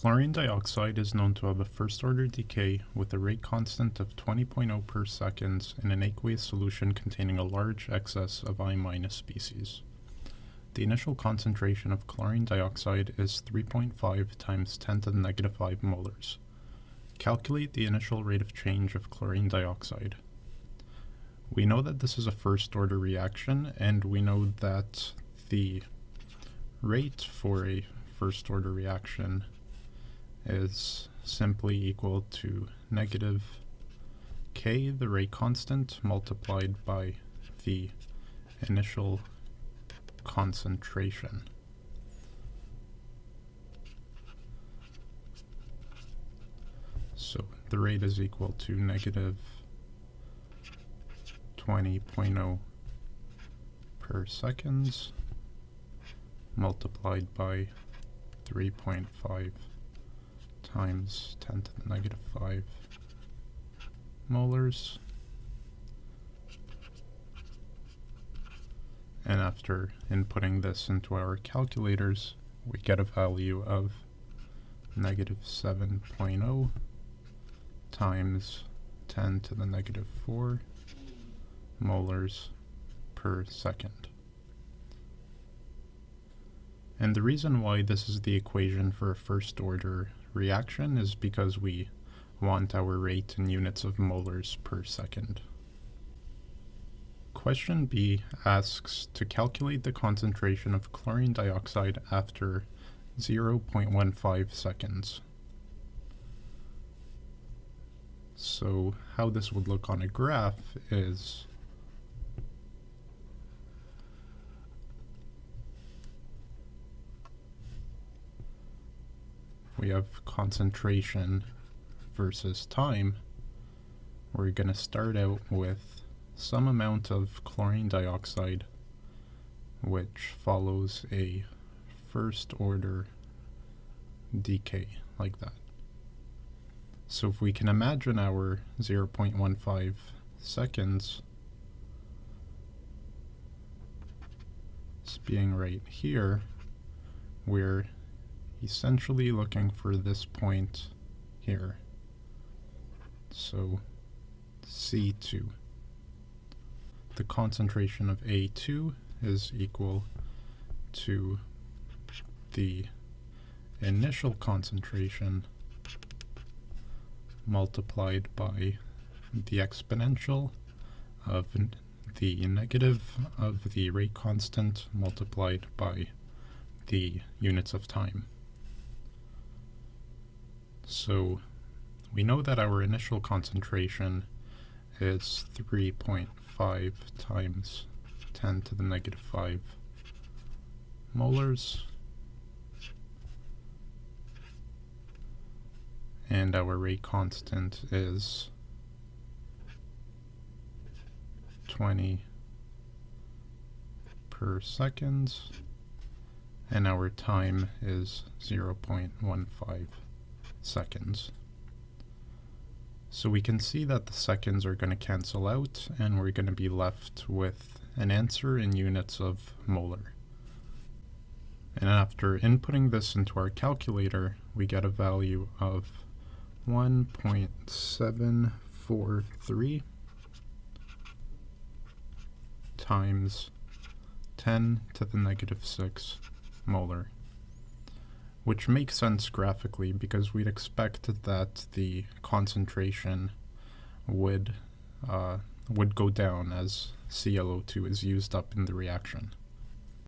Chlorine dioxide is known to have a first-order decay with a rate constant of 20.0 per seconds in an aqueous solution containing a large excess of I- species. The initial concentration of chlorine dioxide is 3.5 times 10 to the negative 5 molars. Calculate the initial rate of change of chlorine dioxide. We know that this is a first-order reaction, and we know that the rate for a first-order reaction is simply equal to negative k, the rate constant, multiplied by the initial concentration. So the rate is equal to negative 20.0 per seconds multiplied by 3.5 times 10 to the negative 5 molars. And after inputting this into our calculators, we get a value of negative 7.0 times 10 to the negative 4 molars per second. And the reason why this is the equation for a first-order reaction is because we want our rate in units of molars per second. Question B asks to calculate the concentration of chlorine dioxide after 0.15 seconds. So how this would look on a graph is we have concentration versus time. We're going to start out with some amount of chlorine dioxide, which follows a first order decay like that. So if we can imagine our 0.15 seconds as being right here, we're essentially looking for this point here. So C2. The concentration of A2 is equal to the initial concentration multiplied by the exponential of the negative of the rate constant multiplied by the units of time. So we know that our initial concentration is 3.5 times 10 to the negative 5 molars, and our rate constant is 20 per second, and our time is 0.15 seconds. So we can see that the seconds are going to cancel out, and we're going to be left with an answer in units of molar. And after inputting this into our calculator, we get a value of 1.743 times 10 to the negative 6 molar, which makes sense graphically because we'd expect that the concentration would go down as ClO2 is used up in the reaction.